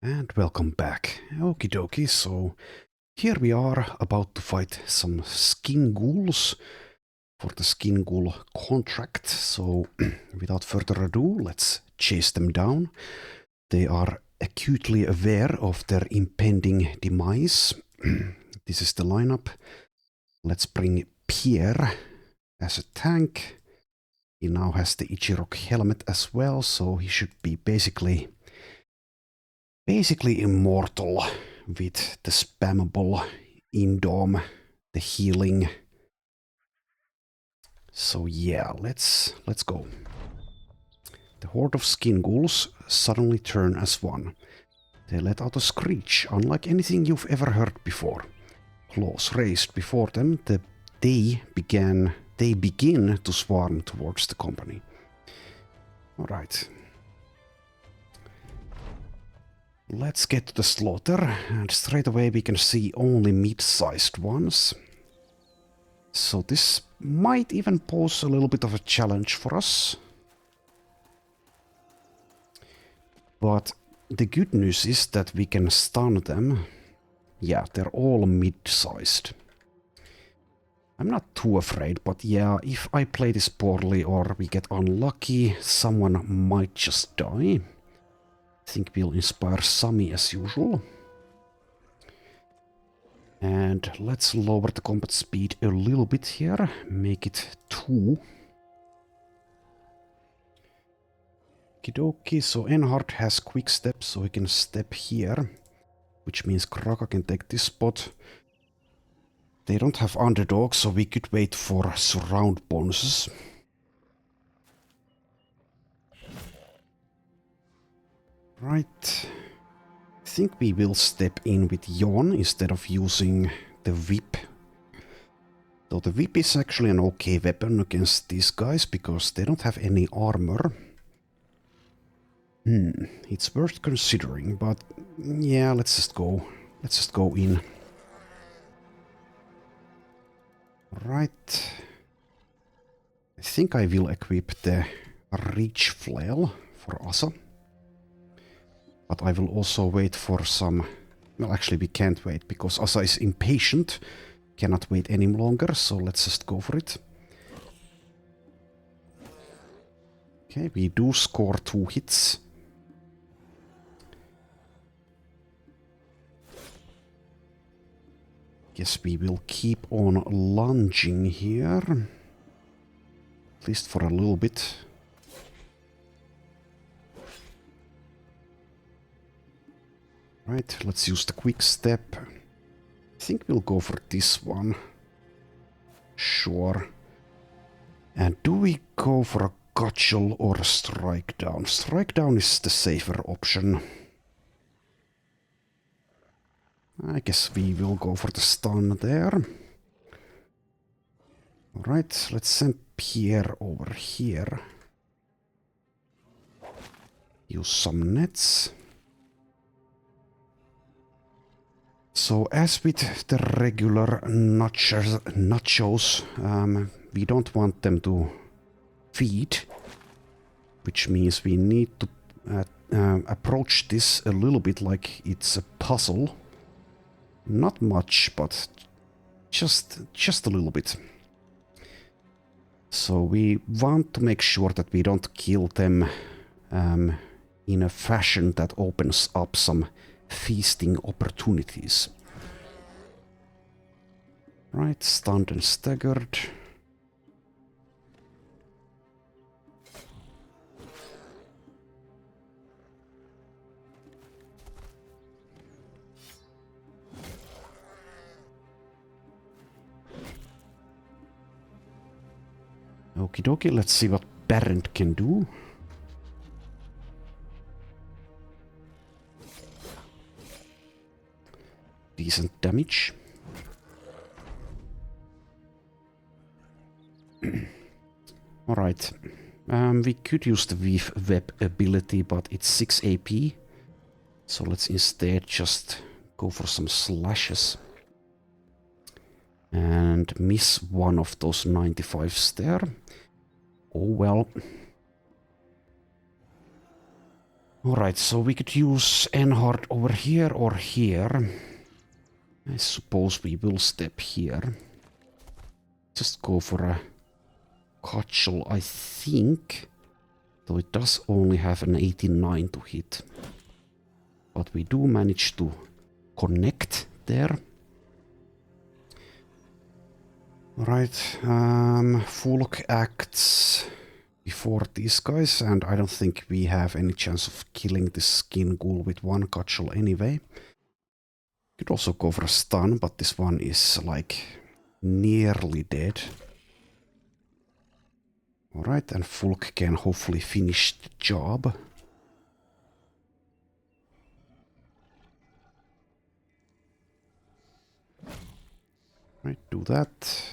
And welcome back. Okie dokie, so here we are about to fight some skin ghouls for the skin ghoul contract. So without further ado, let's chase them down. They are acutely aware of their impending demise. This is the lineup. Let's bring Pierre as a tank. He now has the Ijirok helmet as well, so he should be basically immortal with the spammable indom, the healing. So yeah, let's go. The horde of skin ghouls suddenly turn as one. They let out a screech, unlike anything you've ever heard before. Claws raised before them, they begin to swarm towards the company. Alright. Let's get to the slaughter, and straight away we can see only mid-sized ones. So this might even pose a little bit of a challenge for us. But the good news is that we can stun them. Yeah, they're all mid-sized. I'm not too afraid, but yeah, if I play this poorly or we get unlucky, someone might just die. I think we'll inspire Sami as usual. And let's lower the combat speed a little bit here, make it 2. Okidoki, so Enhard has quick step, so he can step here, which means Kraka can take this spot. They don't have underdog, so we could wait for surround bonuses. Right. I think we will step in with Jon instead of using the whip. Though the whip is actually an okay weapon against these guys because they don't have any armor. It's worth considering, but yeah, let's just go. Let's just go in. Right. I think I will equip the Reach Flail for Asa. But I will also wait for some... Well, actually we can't wait because Asa is impatient. Cannot wait any longer, so let's just go for it. Okay, we do score 2 hits. Guess we will keep on lunging here. At least for a little bit. Right, let's use the quick step. I think we'll go for this one. Sure. And do we go for a cudgel or a strike down? Strike down is the safer option. I guess we will go for the stun there. Alright, let's send Pierre over here. Use some nets. So as with the regular nachos, we don't want them to feed, which means we need to approach this a little bit like it's a puzzle. Not much, but just a little bit. So we want to make sure that we don't kill them in a fashion that opens up some feasting opportunities. Right, stunned and staggered. Okie dokie, let's see what Barent can do. Decent damage. Alright. We could use the Weave Web ability, but it's 6 AP. So let's instead just go for some slashes. And miss one of those 95s there. Oh well. Alright, so we could use Enhard over here or here. I suppose we will step here. Just go for a cudgel, I think. Though it does only have an 89 to hit. But we do manage to connect there. Alright, Fulk acts before these guys, and I don't think we have any chance of killing this skin ghoul with one cudgel anyway. Could also go for a stun, but this one is like nearly dead. Alright, and Fulk can hopefully finish the job. Right, do that.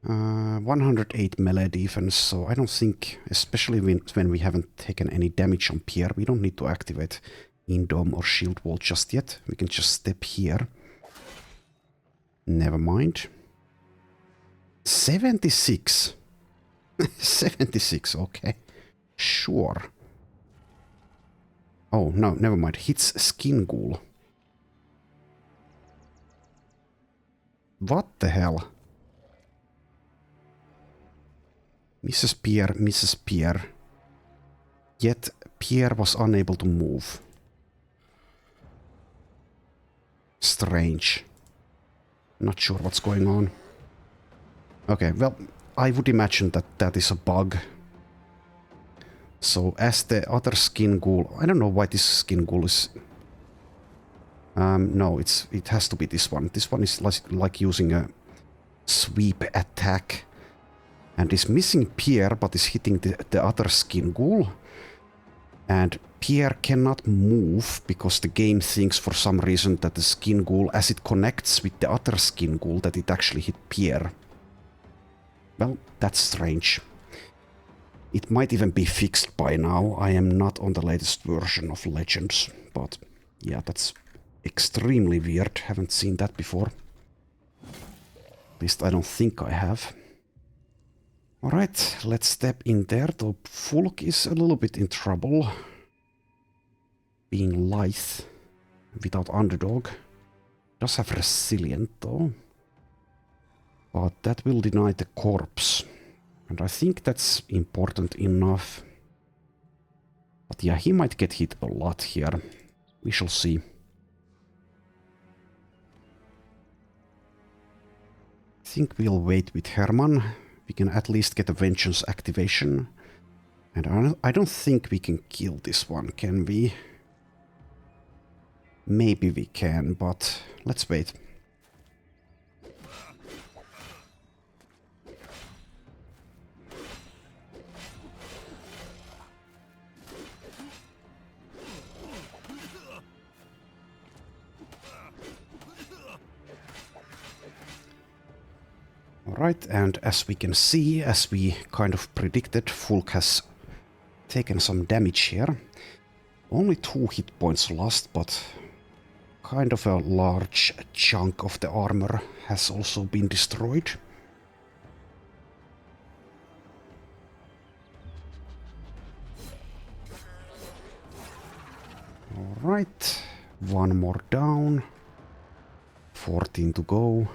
108 melee defense, so I don't think, especially when we haven't taken any damage on Pierre, we don't need to activate Indom or Shield Wall just yet. We can just step here. Never mind. 76. 76, okay. Sure. Oh, no, never mind. Hits Skin Ghoul. What the hell? Mrs. Pierre, Mrs. Pierre. Yet Pierre was unable to move. Strange. Not sure what's going on. Okay, well, I would imagine that that is a bug. So as the other skin ghoul... I don't know why this skin ghoul is... no, it has to be this one. This one is like using a sweep attack. And is missing Pierre, but is hitting the other skin ghoul. And Pierre cannot move, because the game thinks for some reason that the skin ghoul, as it connects with the other skin ghoul, that it actually hit Pierre. Well, that's strange. It might even be fixed by now. I am not on the latest version of Legends, but yeah, that's extremely weird. Haven't seen that before. At least I don't think I have. Alright, let's step in there, though Fulk is a little bit in trouble. Being lithe without underdog. Does have resilient though. But that will deny the corpse. And I think that's important enough. But yeah, he might get hit a lot here. We shall see. I think we'll wait with Herman. We can at least get a Vengeance activation. And I don't think we can kill this one, can we? Maybe we can, but let's wait. Alright, and as we can see, as we kind of predicted, Fulk has taken some damage here. Only 2 hit points lost, but kind of a large chunk of the armor has also been destroyed. Alright, 1 more down. 14 to go.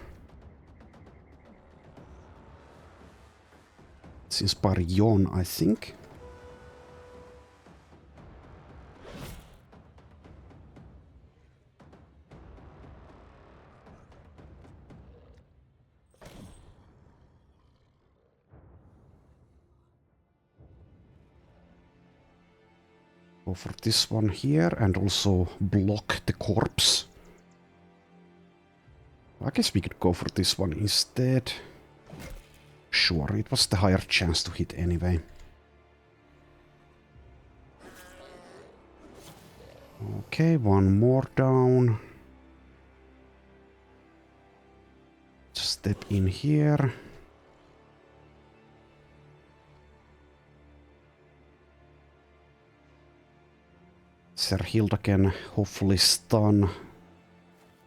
Let's inspire Yon, I think. Go for this one here and also block the corpse. I guess we could go for this one instead. Sure, it was the higher chance to hit anyway. Okay, 1 more down. Just step in here. Serhilda can hopefully stun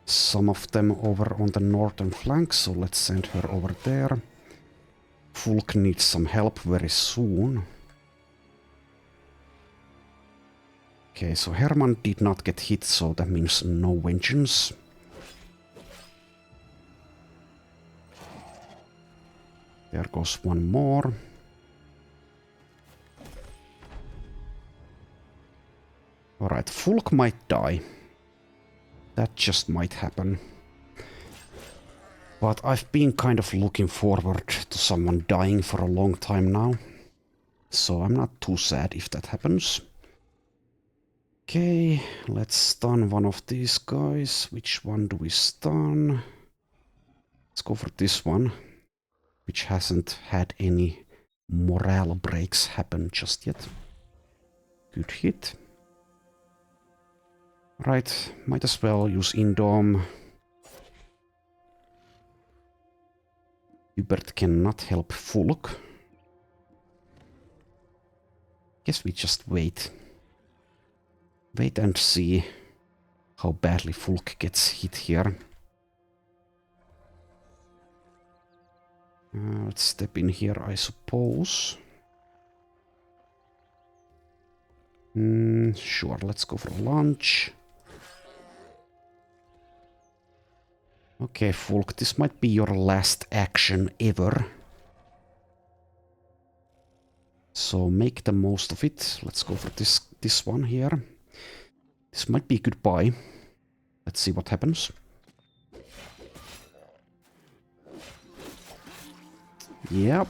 some of them over on the northern flank, so let's send her over there. Fulk needs some help very soon. Okay, so Herman did not get hit, so that means no vengeance. There goes one more. Alright, Fulk might die. That just might happen. But I've been kind of looking forward to someone dying for a long time now. So I'm not too sad if that happens. Okay, let's stun one of these guys. Which one do we stun? Let's go for this one, which hasn't had any morale breaks happen just yet. Good hit. Right, might as well use Indom. Hubert cannot help Fulk. Guess we just wait. Wait and see how badly Fulk gets hit here. Let's step in here, I suppose. Sure, let's go for lunch. Okay, Fulk, this might be your last action ever. So make the most of it. Let's go for this one here. This might be goodbye. Let's see what happens. Yep.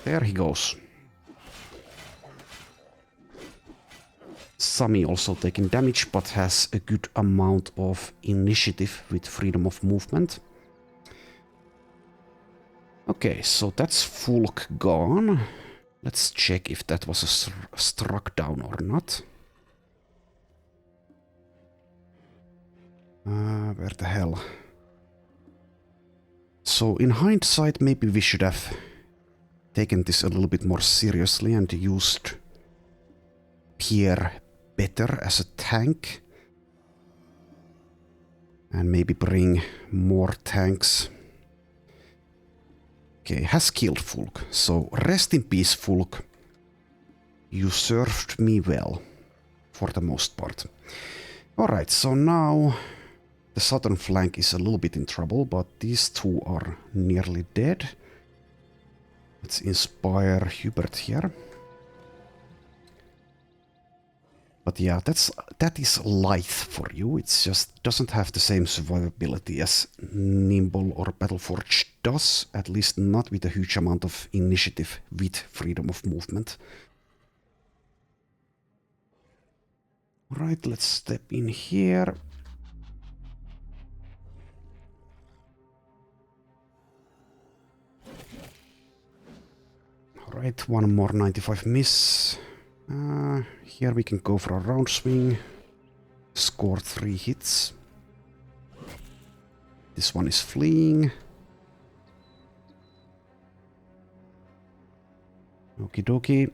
There he goes. Sami also taking damage, but has a good amount of initiative with freedom of movement. Okay, so that's Fulk gone. Let's check if that was a struck down or not. Where the hell? So in hindsight, maybe we should have taken this a little bit more seriously and used Pierre better as a tank. And maybe bring more tanks. Okay, has killed Fulk. So rest in peace, Fulk. You served me well. For the most part. Alright, so now the southern flank is a little bit in trouble, but these two are nearly dead. Let's inspire Hubert here. But yeah, that is lithe for you. It just doesn't have the same survivability as Nimble or Battleforge does. At least not with a huge amount of initiative with freedom of movement. Alright, let's step in here. Alright, one more 95 miss. Here we can go for a round swing. Score 3 hits. This one is fleeing. Okie dokie.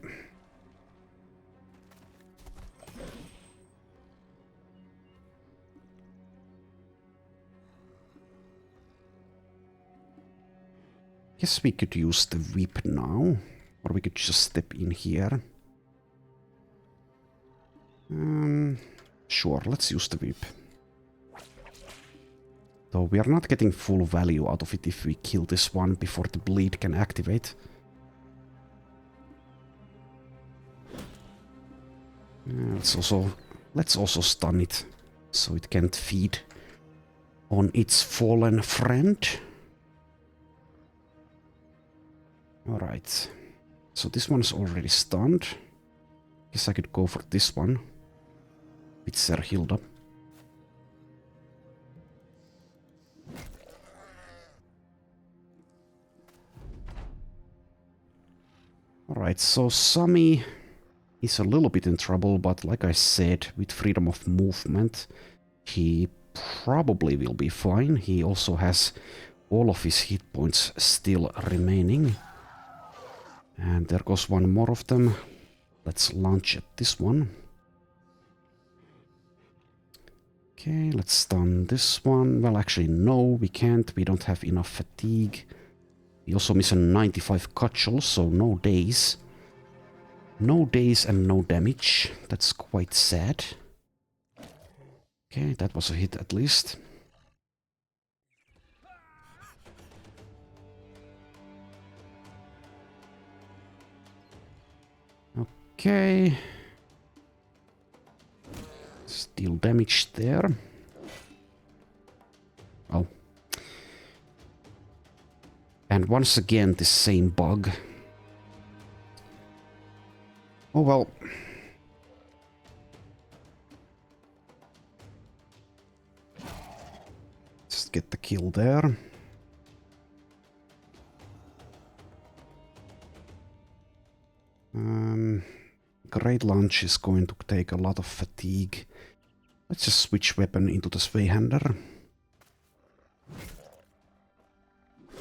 Guess we could use the whip now. Or we could just step in here. Sure, let's use the whip. Though we are not getting full value out of it if we kill this one before the bleed can activate. Let's also stun it, so it can't feed on its fallen friend. Alright, so this one is already stunned. Guess I could go for this one with Serhilda. Alright, so Sami is a little bit in trouble, but like I said, with freedom of movement, he probably will be fine. He also has all of his hit points still remaining. And there goes one more of them. Let's launch at this one. Okay, let's stun this one. Well, actually, no, we can't. We don't have enough fatigue. We also miss a 95 cudgel, so no days. No days and no damage. That's quite sad. Okay, that was a hit at least. Okay. Still damage there. Oh. And once again, the same bug. Oh well. Just get the kill there. Great Launch is going to take a lot of fatigue. Let's just switch weapon into the Zweihander.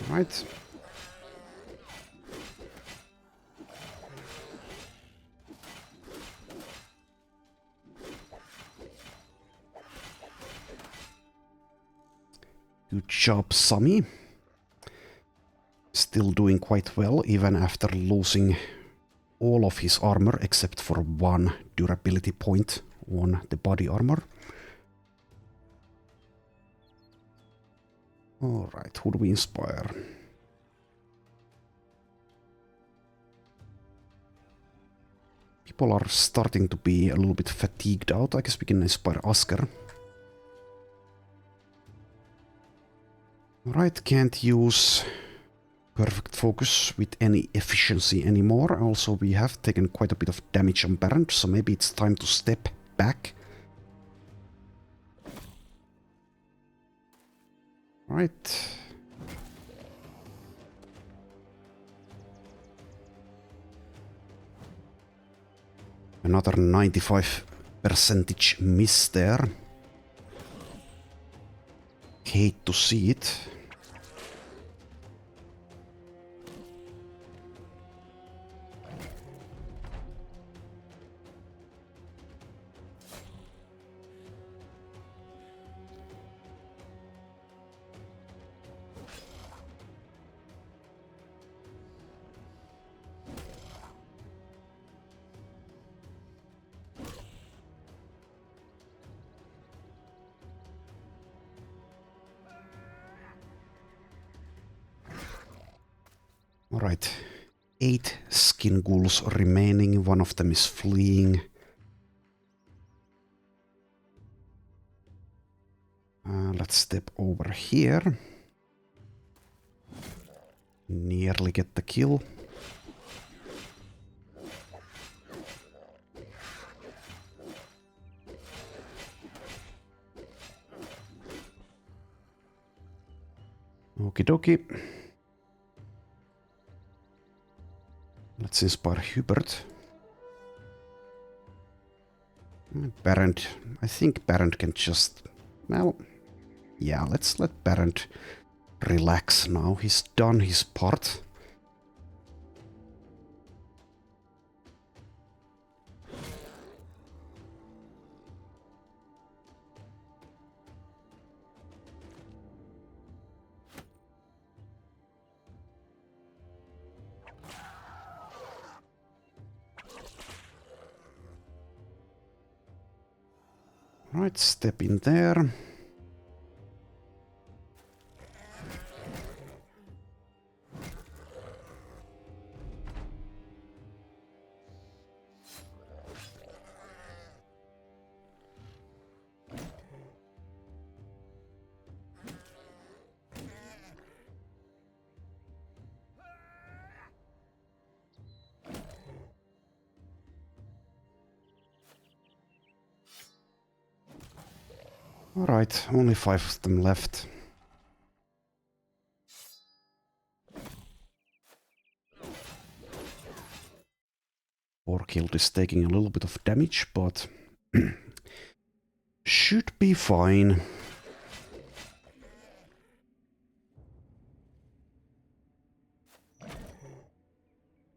Right. Good job, Sammy. Still doing quite well, even after losing all of his armor except for one durability point on the body armor. Alright, who do we inspire? People are starting to be a little bit fatigued out. I guess we can inspire Asker. Alright, can't use perfect focus with any efficiency anymore. Also, we have taken quite a bit of damage on Barent, so maybe it's time to step back. Right. Another 95% miss there. Hate to see it. Alright, 8 skin ghouls remaining, one of them is fleeing. Let's step over here. Nearly get the kill. Okie dokie. Let's inspire Hubert. Barent. I think Barent can just... Well... Yeah, let's let Barent relax now. He's done his part. Right, step in there. Alright, only 5 of them left. Orkild is taking a little bit of damage, but should be fine.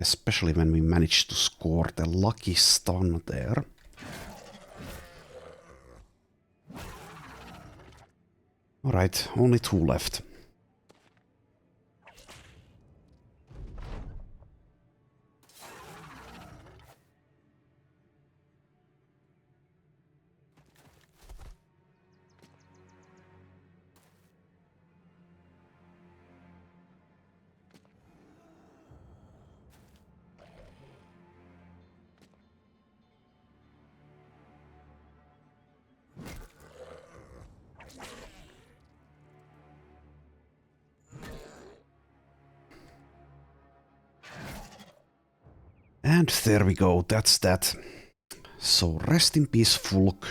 Especially when we managed to score the lucky stun there. Alright, only 2 left. And there we go, that's that. So rest in peace, Fulk.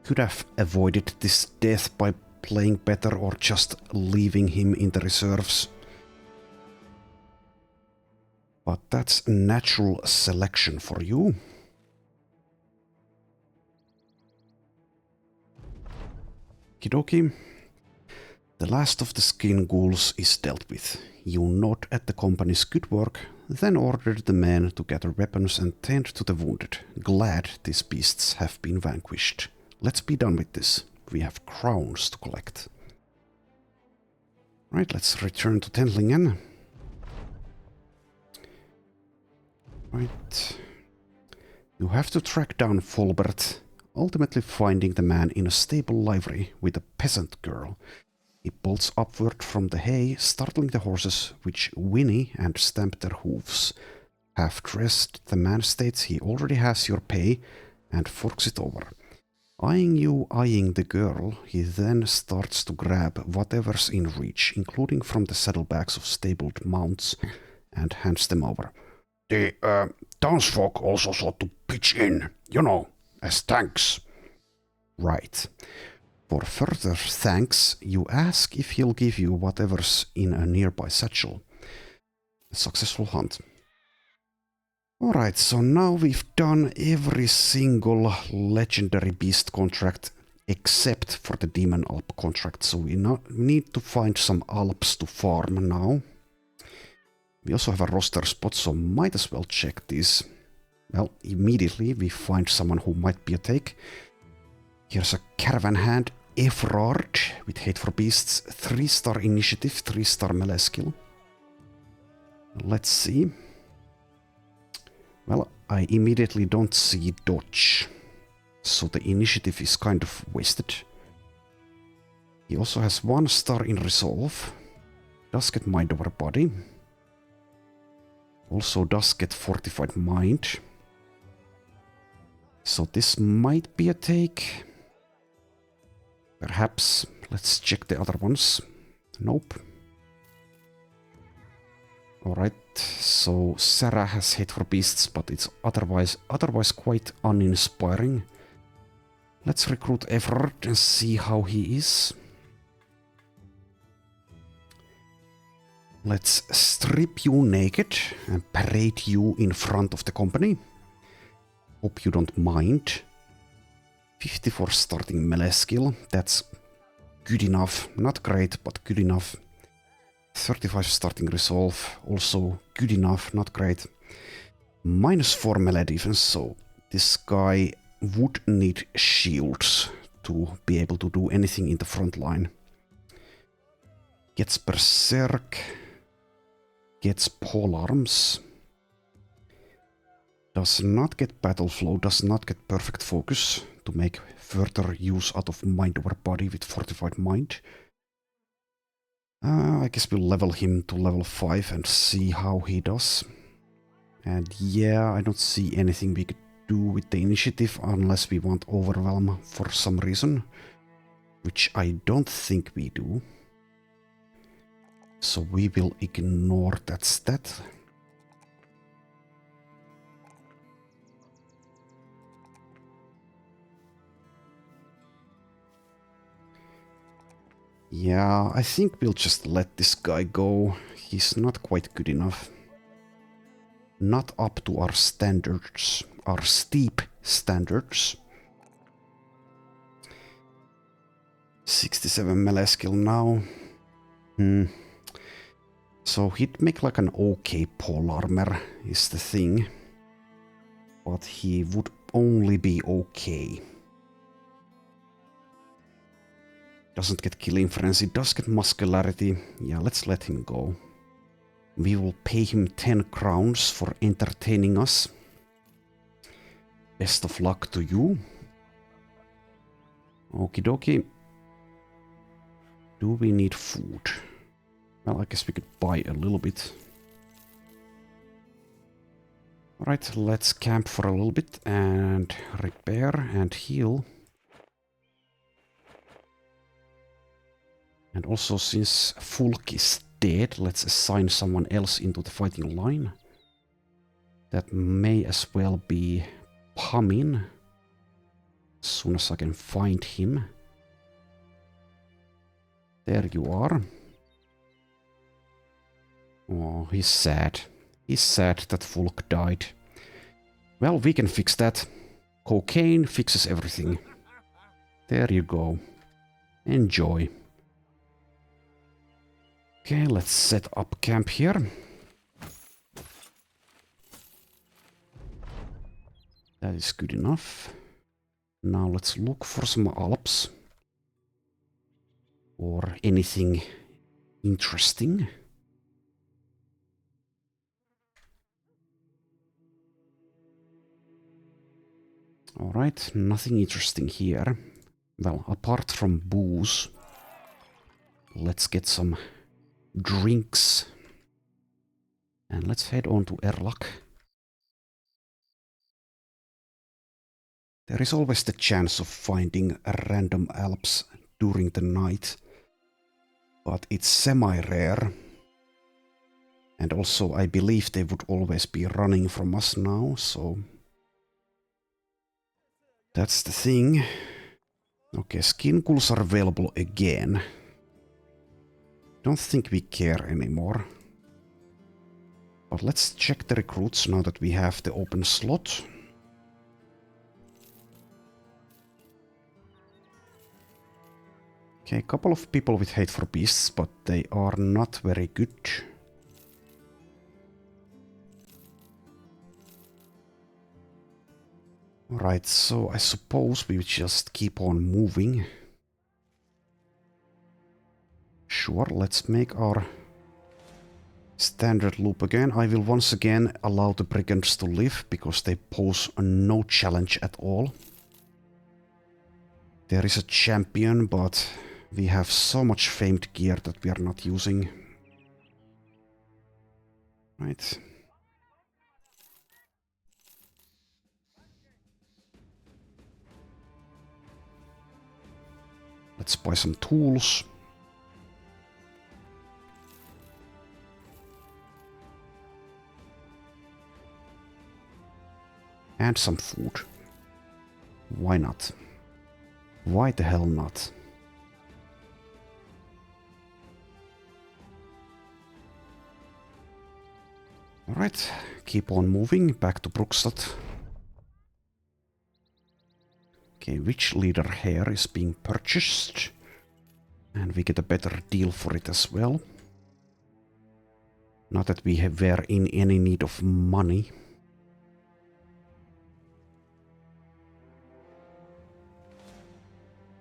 Could have avoided this death by playing better or just leaving him in the reserves. But that's natural selection for you. Kidoki. The last of the skin ghouls is dealt with. You nod at the company's good work, then order the men to gather weapons and tend to the wounded. Glad these beasts have been vanquished. Let's be done with this. We have crowns to collect. Right, let's return to Tenlingen. Right. You have to track down Folbert, ultimately finding the man in a stable livery with a peasant girl. He bolts upward from the hay, startling the horses, which whinny and stamp their hooves. Half-dressed, the man states he already has your pay and forks it over. Eyeing the girl, he then starts to grab whatever's in reach, including from the saddlebags of stabled mounts, and hands them over. The townsfolk also sought to pitch in, as thanks. Right. For further thanks, you ask if he'll give you whatever's in a nearby satchel. A successful hunt. Alright, so now we've done every single legendary beast contract except for the Demon Alp contract, so we need to find some Alps to farm now. We also have a roster spot, so might as well check this. Well, immediately we find someone who might be a take. Here's a caravan hand, Efrard, with Hate for Beasts, 3-star initiative, 3-star melee skill. Let's see. Well, I immediately don't see dodge, so the initiative is kind of wasted. He also has 1-star in resolve, does get mind over body, also does get fortified mind. So this might be a take. Perhaps. Let's check the other ones. Nope. Alright, so Sarah has Hate for Beasts, but it's otherwise quite uninspiring. Let's recruit Everard and see how he is. Let's strip you naked and parade you in front of the company. Hope you don't mind. 54 starting melee skill, that's good enough. Not great, but good enough. 35 starting resolve, also good enough, not great. -4 melee defense, so this guy would need shields to be able to do anything in the front line. Gets Berserk, gets polearms, does not get battle flow, does not get perfect focus to make further use out of mind over body with fortified mind. I guess we'll level him to level 5 and see how he does. And yeah, I don't see anything we could do with the initiative unless we want Overwhelm for some reason, which I don't think we do. So we will ignore that stat. Yeah, I think we'll just let this guy go. He's not quite good enough. Not up to our standards, our steep standards. 67 melee skill now. So he'd make like an okay pole armor, is the thing. But he would only be okay. Doesn't get Killing Frenzy, does get Muscularity. Yeah, let's let him go. We will pay him 10 crowns for entertaining us. Best of luck to you. Okie dokie. Do we need food? Well, I guess we could buy a little bit. Alright, let's camp for a little bit and repair and heal. And also, since Fulk is dead, let's assign someone else into the fighting line. That may as well be Pamin. As soon as I can find him. There you are. Oh, he's sad. He's sad that Fulk died. Well, we can fix that. Cocaine fixes everything. There you go. Enjoy. Okay, let's set up camp here. That is good enough. Now let's look for some Alps. Or anything interesting. Alright, nothing interesting here. Well, apart from booze. Let's get some drinks. And let's head on to Erlak. There is always the chance of finding random Alps during the night. But it's semi-rare. And also I believe they would always be running from us now, so... That's the thing. Okay, skin ghouls are available again. Don't think we care anymore. But let's check the recruits now that we have the open slot. Okay, a couple of people with hate for beasts, but they are not very good. Alright, so I suppose we just keep on moving. Sure, let's make our standard loop again. I will once again allow the brigands to live, because they pose no challenge at all. There is a champion, but we have so much famed gear that we are not using. Right. Let's buy some tools. And some food. Why not? Why the hell not? Alright, keep on moving back to Brookstad. Okay, which leader here is being purchased? And we get a better deal for it as well. Not that we were in any need of money.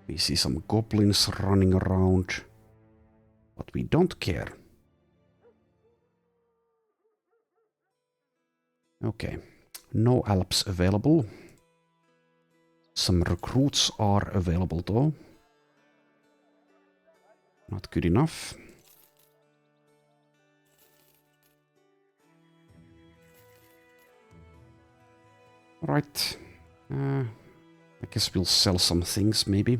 We see some goblins running around, but we don't care. Okay, no Alps available. Some recruits are available though. Not good enough. Right. I guess we'll sell some things maybe.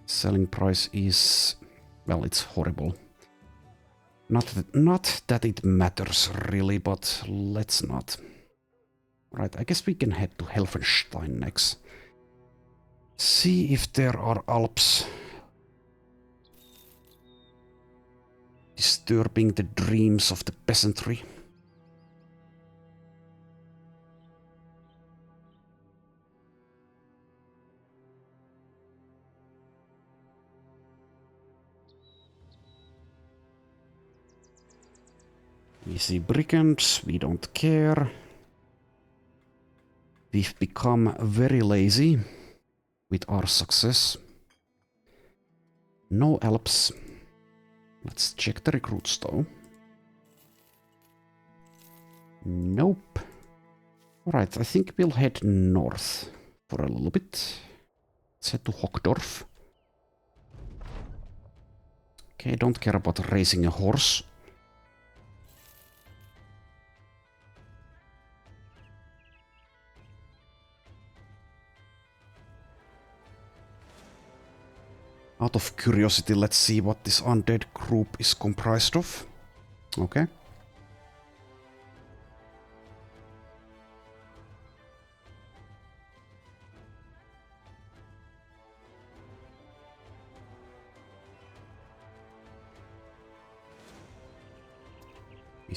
Selling price is... well, it's horrible. Not that it matters really, but let's not. Right, I guess we can head to Helfenstein next. See if there are Alps disturbing the dreams of the peasantry. We see brigands, we don't care. We've become very lazy with our success. No Alps. Let's check the recruits though. Nope. Alright, I think we'll head north for a little bit. Let's head to Hockdorf. Okay, don't care about racing a horse. Out of curiosity, let's see what this undead group is comprised of. Okay.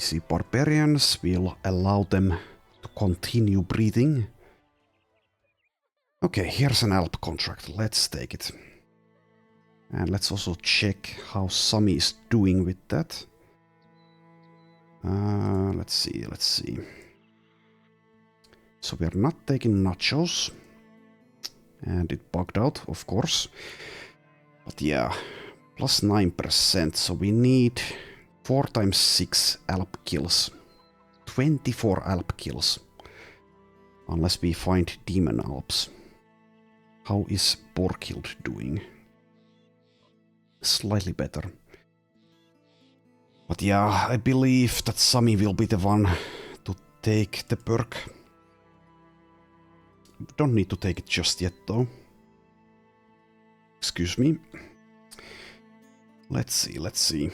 see, barbarians will allow them to continue breathing. Okay, here's an Alp contract. Let's take it. And let's also check how Sami is doing with that. Let's see. So we're not taking nachos. And it bugged out, of course. But yeah, plus 9%. So we need 4 times 6 Alp kills. 24 Alp kills. Unless we find Demon Alps. How is Borkild doing? Slightly better. But yeah, I believe that Sami will be the one to take the perk. Don't need to take it just yet though. Excuse me. Let's see.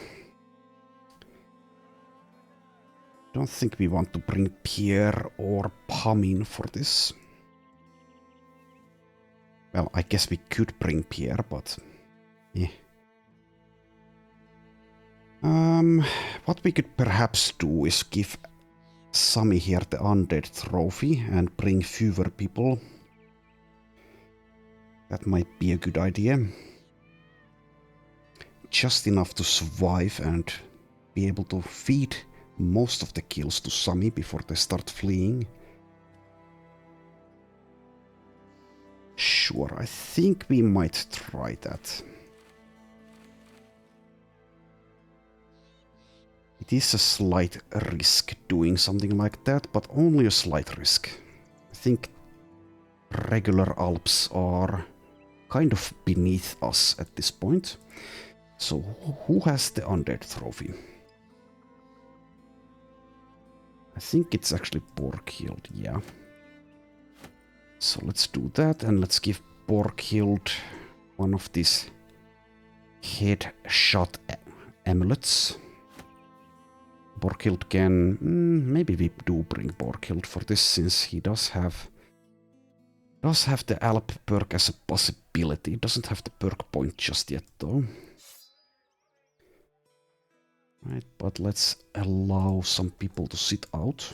Don't think we want to bring Pierre or Pamin for this. Well, I guess we could bring Pierre, but... yeah. What we could perhaps do is give Sami here the undead trophy and bring fewer people. That might be a good idea. Just enough to survive and be able to feed most of the kills to Sami before they start fleeing. Sure, I think we might try that. It is a slight risk doing something like that, but only a slight risk. I think regular Alps are kind of beneath us at this point. So who has the undead trophy? I think it's actually Borkild, yeah. So let's do that, and let's give Borkild one of these headshot amulets. Borkild can... maybe we do bring Borkild for this, since he does have the Alp perk as a possibility. He doesn't have the perk point just yet though. Right, but let's allow some people to sit out.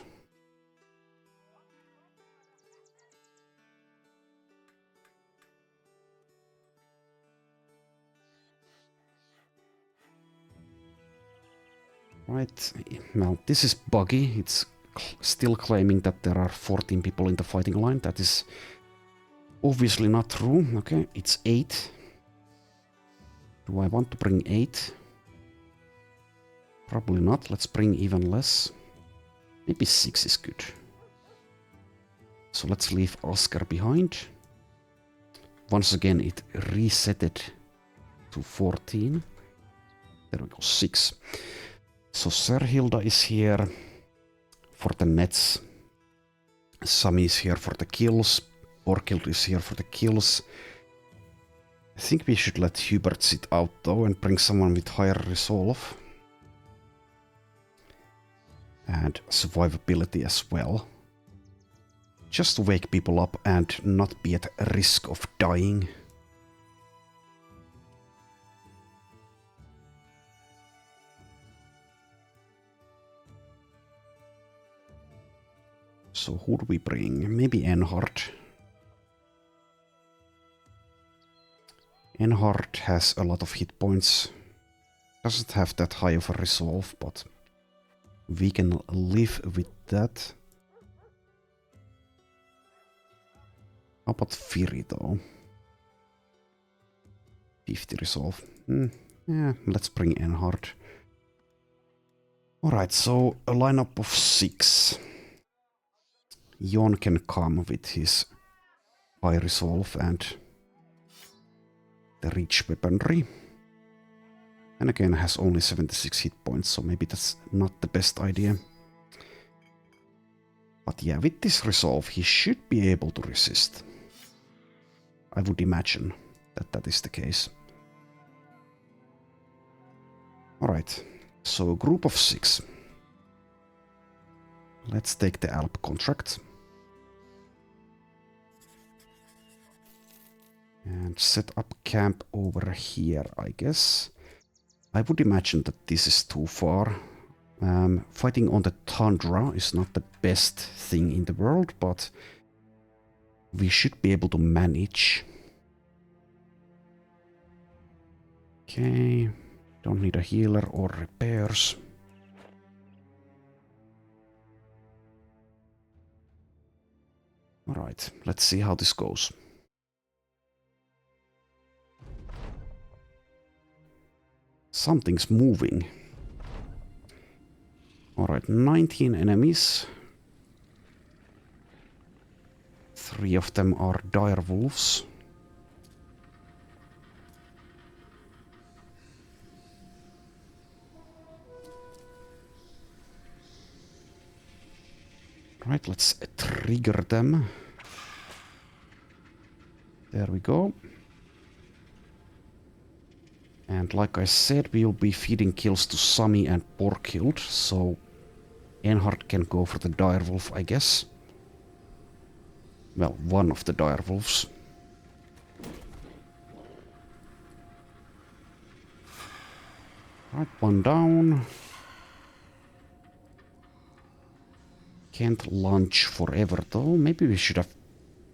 Right, now this is buggy. It's still claiming that there are 14 people in the fighting line. That is obviously not true. Okay, it's 8. Do I want to bring 8? Probably not. Let's bring even less. Maybe 6 is good. So let's leave Oscar behind. Once again, it resetted to 14. There we go, 6. So Serhilda is here for the nets. Sami is here for the kills. Borkild is here for the kills. I think we should let Hubert sit out though and bring someone with higher resolve. And survivability as well. Just to wake people up and not be at risk of dying. So who do we bring? Maybe Enhard. Enhard has a lot of hit points. Doesn't have that high of a resolve, but we can live with that. How about Firi though? 50 resolve. Yeah, let's bring Enhard. Alright, so a lineup of 6. Jon can come with his high resolve and the rich weaponry. And again has only 76 hit points, so maybe that's not the best idea. But yeah, with this resolve he should be able to resist. I would imagine that that is the case. Alright, so a group of 6. Let's take the Alp contract. And set up camp over here, I guess. I would imagine that this is too far. Fighting on the tundra is not the best thing in the world, but we should be able to manage. Okay, don't need a healer or repairs. Alright, let's see how this goes. Something's moving. Alright, 19 enemies. 3 of them are dire wolves. Right, let's trigger them. There we go. And like I said, we'll be feeding kills to Sami and Borkhild, so Enhard can go for the direwolf, I guess. Well, one of the direwolves. Right, one down. Can't lunge forever though. Maybe we should have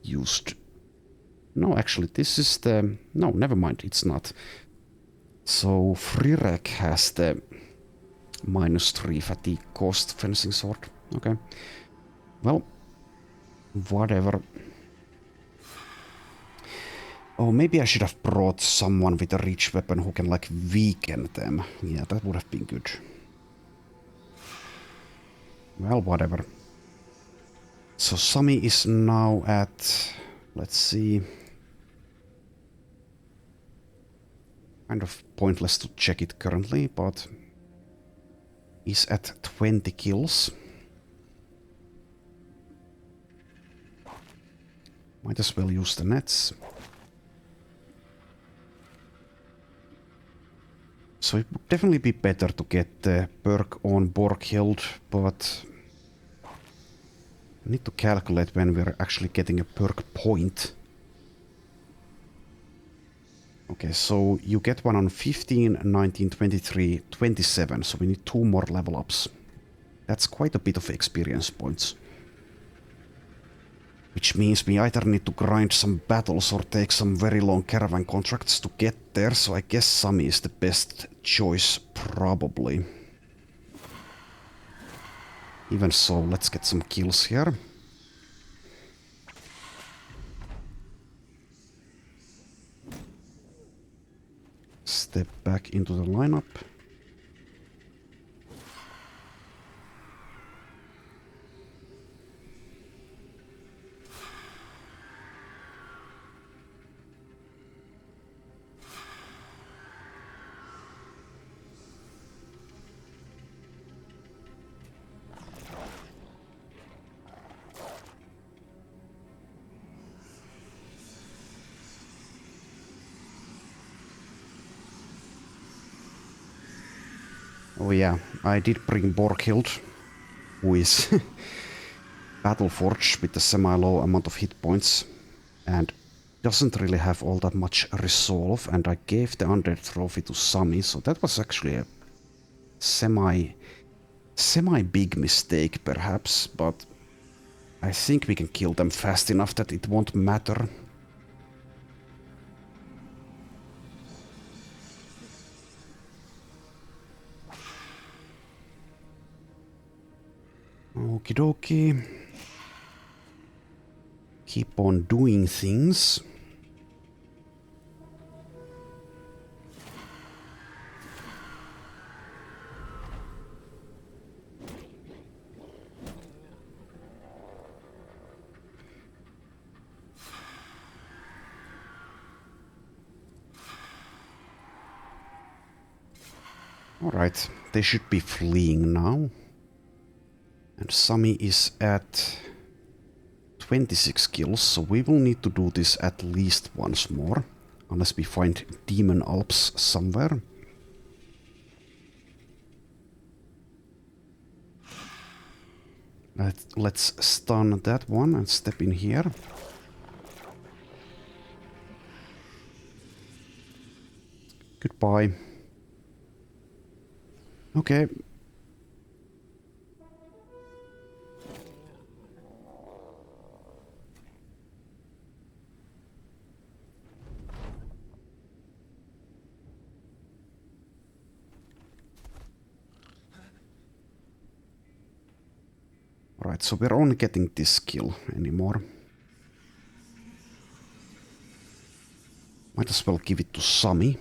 used... No, actually, this is the... No, never mind, it's not. So, Frirek has the -3 fatigue cost fencing sword. Okay. Well, whatever. Oh, maybe I should have brought someone with a reach weapon who can, like, weaken them. Yeah, that would have been good. Well, whatever. So Sami is now at... Let's see... Kind of pointless to check it currently, but... He's at 20 kills. Might as well use the nets. So it would definitely be better to get the perk on Borkhild, but... I need to calculate when we're actually getting a perk point. Okay, so you get one on 15, 19, 23, 27, so we need 2 more level ups. That's quite a bit of experience points. Which means we either need to grind some battles or take some very long caravan contracts to get there, so I guess Sami is the best choice, probably. Even so, let's get some kills here. Step back into the lineup. Oh yeah, I did bring Borkhild, who is Battleforged with a semi-low amount of hit points and doesn't really have all that much resolve, and I gave the Undead Trophy to Sami, so that was actually a semi-big mistake perhaps, but I think we can kill them fast enough that it won't matter. Okie dokie. Keep on doing things. Alright, they should be fleeing now. And Sami is at 26 kills, so we will need to do this at least once more. Unless we find Demon Alps somewhere. Let's stun that one and step in here. Goodbye. Okay. Alright, so we're only getting this skill anymore. Might as well give it to Sami.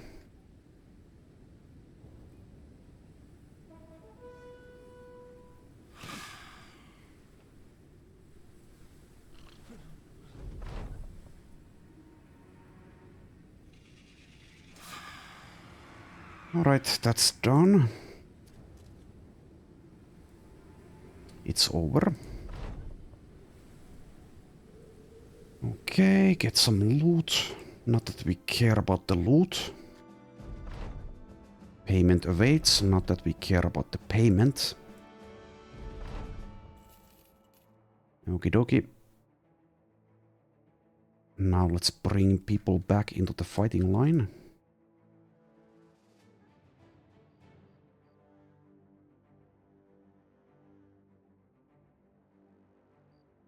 Alright, that's done. It's over. Okay, get some loot. Not that we care about the loot. Payment awaits, not that we care about the payment. Okie dokie. Now let's bring people back into the fighting line.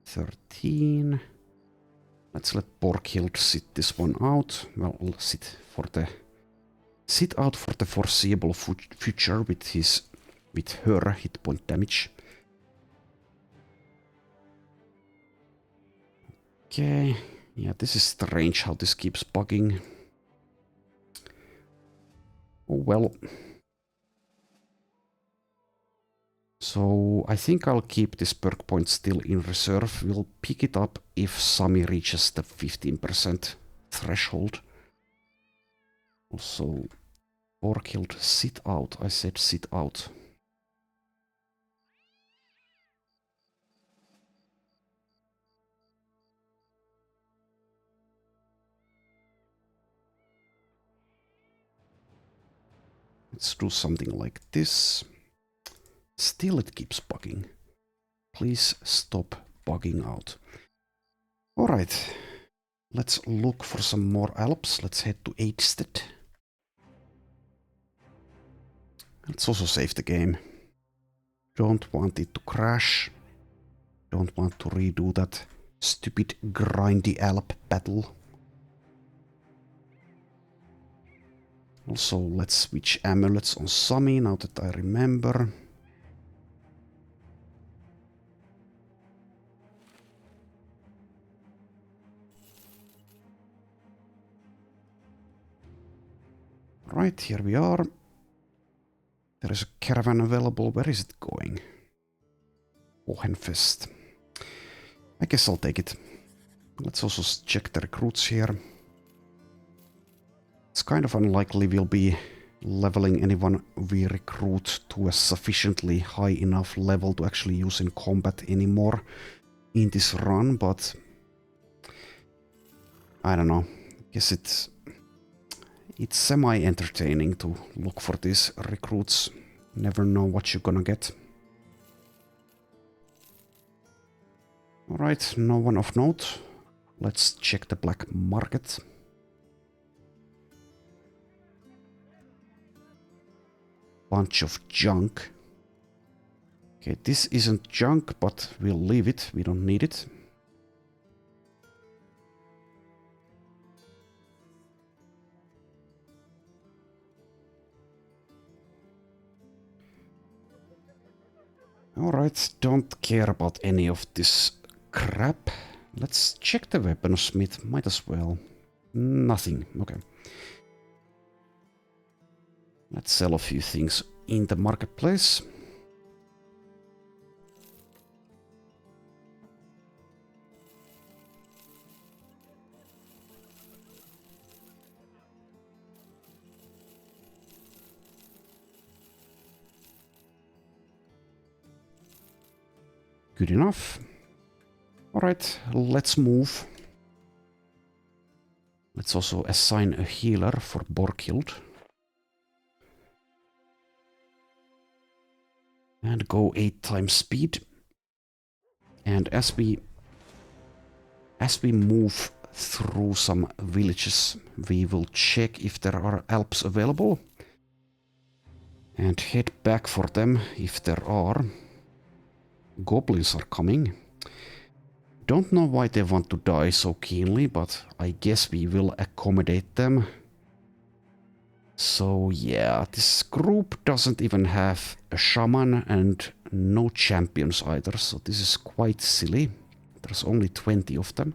$13. Let's let Borghild sit this one out. Well, sit out for the foreseeable future with her hit point damage. Okay, yeah, this is strange how this keeps bugging. Oh well. So I think I'll keep this perk point still in reserve. We'll pick it up if Sami reaches the 15% threshold. Also, Borghild, sit out. I said sit out. Let's do something like this. Still it keeps bugging. Please stop bugging out. Alright. Let's look for some more Alps. Let's head to Eidstedt. Let's also save the game. Don't want it to crash. Don't want to redo that stupid grindy Alp battle. Also, let's switch amulets on Sami now that I remember. Right, here we are. There is a caravan available. Where is it going? Ohenfest. I guess I'll take it. Let's also check the recruits here. It's kind of unlikely we'll be leveling anyone we recruit to a sufficiently high enough level to actually use in combat anymore in this run, but I don't know. I guess it's semi-entertaining to look for these recruits. Never know what you're gonna get. Alright, no one of note. Let's check the black market. Bunch of junk. Okay, this isn't junk, but we'll leave it. We don't need it. Alright, don't care about any of this crap. Let's check the weaponsmith. Might as well. Nothing. Okay. Let's sell a few things in the marketplace. Good enough. Alright, let's move. Let's also assign a healer for Borghild. And go 8 times speed. And as we move through some villages, we will check if there are Alps available. And head back for them if there are. Goblins are coming. Don't know why they want to die so keenly, but I guess we will accommodate them. So yeah, this group doesn't even have a shaman and no champions either, so this is quite silly. There's only 20 of them.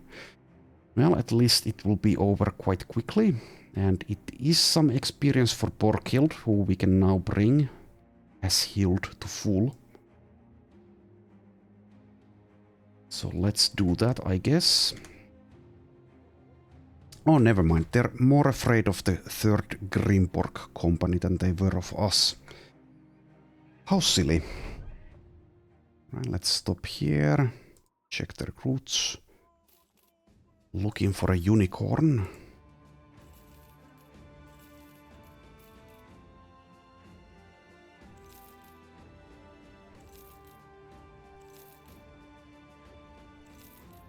Well, at least it will be over quite quickly. And it is some experience for Borghild, who we can now bring as healed to full. So let's do that, I guess. Oh, never mind. They're more afraid of the third Grimborg company than they were of us. How silly. Right, let's stop here. Check the recruits. Looking for a unicorn.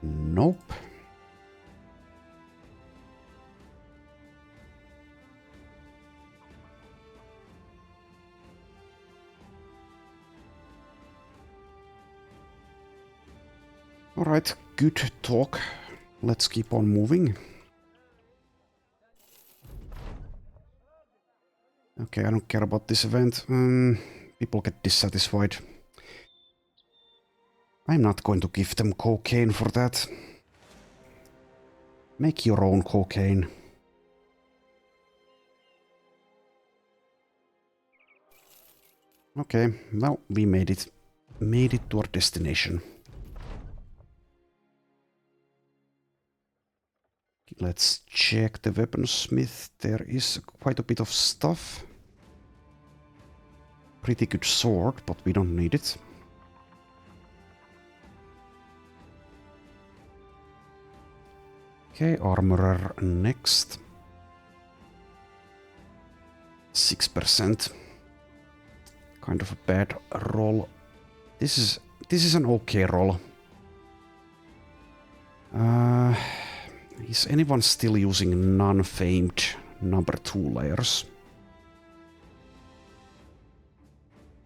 Nope. Alright, good talk. Let's keep on moving. Okay, I don't care about this event. People get dissatisfied. I'm not going to give them cocaine for that. Make your own cocaine. Okay, well, we made it. Made it to our destination. Let's check the weaponsmith. There is quite a bit of stuff. Pretty good sword, but we don't need it. Okay, armorer next. 6%. Kind of a bad roll. This is an okay roll. Is anyone still using non-famed number 2 layers?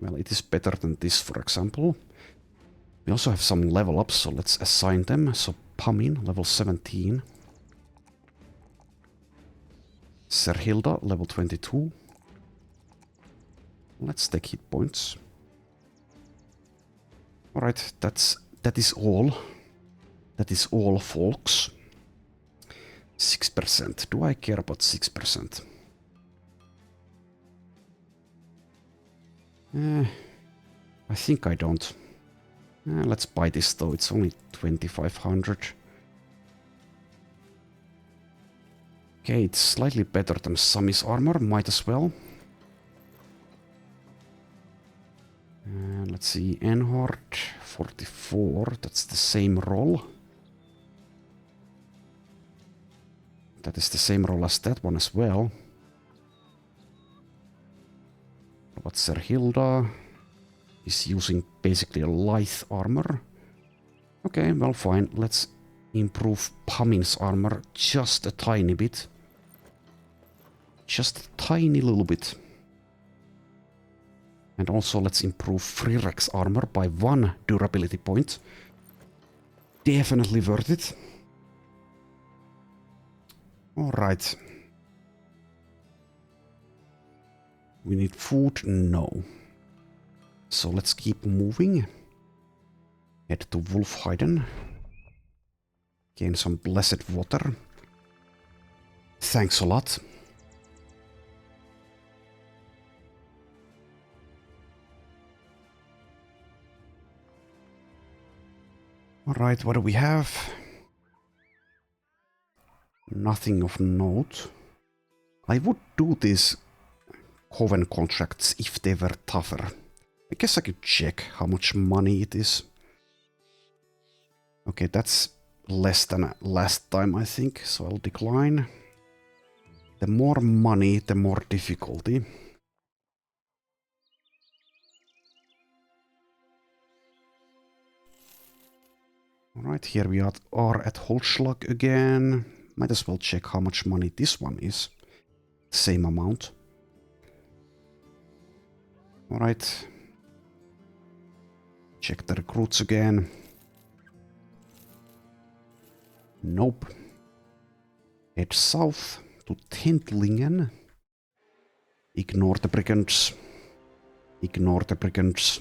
Well, it is better than this, for example. We also have some level ups, so let's assign them. So Pamin, level 17. Serhilda, level 22. Let's take hit points. Alright, that is all. That is all, folks. 6%. Do I care about 6%? I think I don't. Let's buy this though, it's only 2500. Okay, it's slightly better than Sami's armor, might as well. Let's see, Enhart, 44, that's the same roll. That is the same roll as that one as well. But Serhilda is using basically a lithe armor. Okay, well fine, let's improve Pamin's armor just a tiny bit. Just a tiny little bit. And also let's improve Frirek's armor by 1 durability point. Definitely worth it. Alright. We need food? No. So let's keep moving. Head to Wolfheiden. Gain some blessed water. Thanks a lot. Alright, what do we have? Nothing of note. I would do these Coven contracts if they were tougher. I guess I could check how much money it is. Okay, that's less than last time, I think, so I'll decline. The more money, the more difficulty. Alright, here we are at Holzschlag again. Might as well check how much money this one is. Same amount. Alright. Check the recruits again. Nope. Head south to Tentlingen. Ignore the brigands. Ignore the brigands.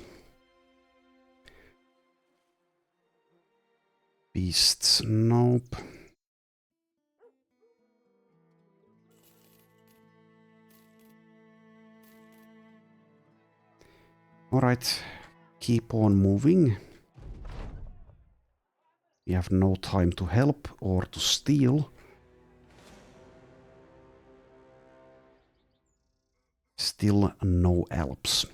Beasts, nope. Alright, keep on moving. We have no time to help or to steal. Still no Alps.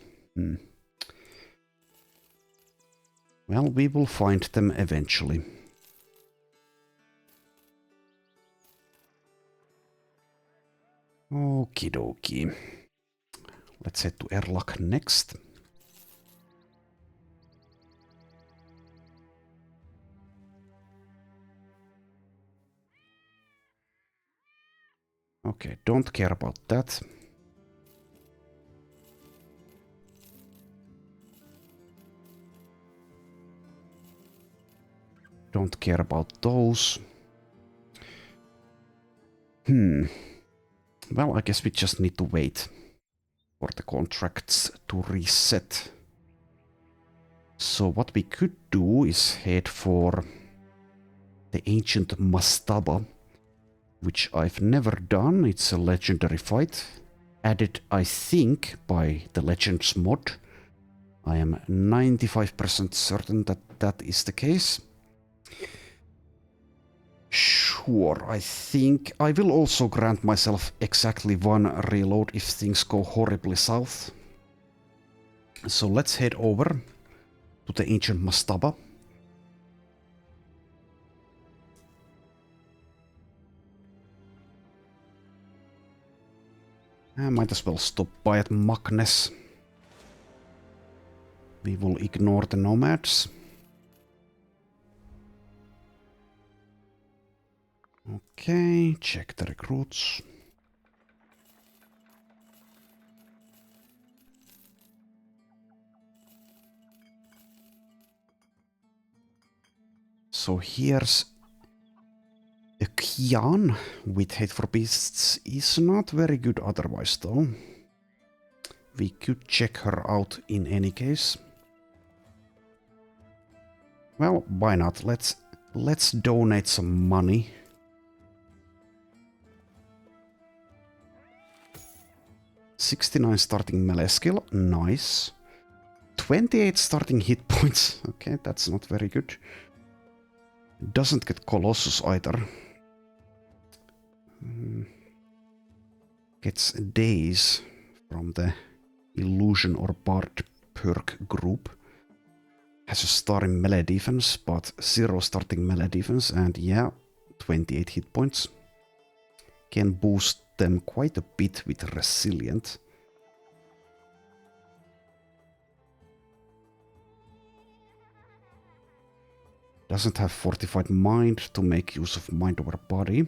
Well, we will find them eventually. Okie dokie. Let's head to Erlak next. Okay, don't care about that. Don't care about those. Well, I guess we just need to wait for the contracts to reset. So what we could do is head for the ancient Mastaba, which I've never done. It's a legendary fight. Added, I think, by the Legends mod. I am 95% certain that that is the case. Sure, I think I will also grant myself exactly one reload if things go horribly south. So let's head over to the ancient Mastaba. I might as well stop by at Magnus. We will ignore the nomads. Okay, check the recruits. So here's a Kian with Hate for Beasts. Is not very good otherwise though. We could check her out in any case. Well, why not? Let's donate some money. $69 starting melee skill, nice. 28 starting hit points, okay, that's not very good. Doesn't get Colossus either. Gets days from the Illusion or Bard perk group. Has a star in melee defense, but 0 starting melee defense, and yeah, 28 hit points. Can boost them quite a bit with Resilient. Doesn't have Fortified Mind to make use of Mind over Body.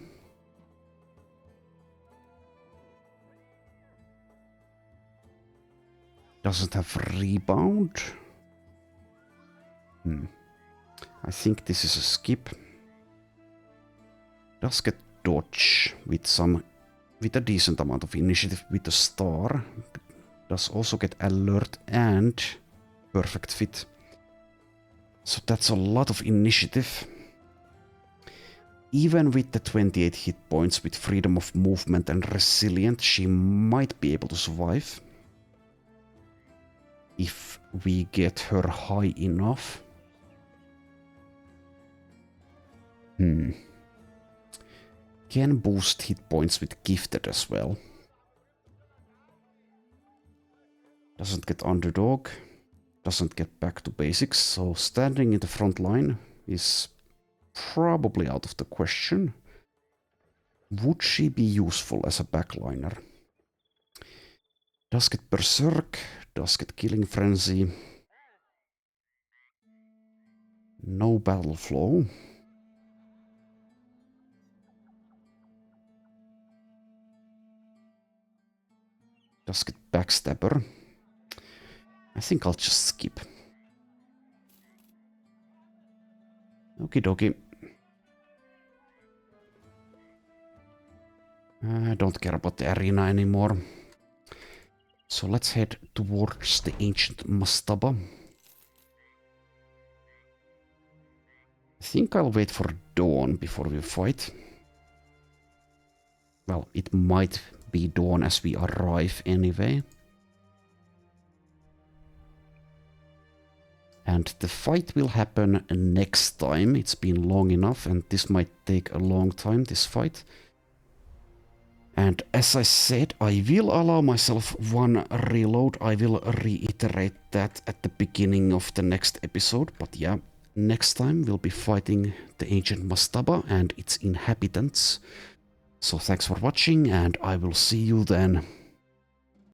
Doesn't have Rebound. I think this is a skip. Does get Dodge with a decent amount of initiative with a star. Does also get Alert and Perfect Fit. So that's a lot of initiative. Even with the 28 hit points with Freedom of Movement and Resilient, she might be able to survive. If we get her high enough. Can boost hit points with Gifted as well. Doesn't get Underdog. Doesn't get back to basics, so standing in the front line is probably out of the question. Would she be useful as a backliner? Does get Berserk, does get Killing Frenzy. No battle flow. Does get Backstabber. I think I'll just skip. Okie dokie. I don't care about the arena anymore. So let's head towards the ancient Mastaba. I think I'll wait for dawn before we fight. Well, it might be dawn as we arrive anyway. And the fight will happen next time. It's been long enough, and this might take a long time, this fight. And as I said, I will allow myself one reload. I will reiterate that at the beginning of the next episode. But yeah, next time we'll be fighting the ancient Mastaba and its inhabitants. So thanks for watching, and I will see you then.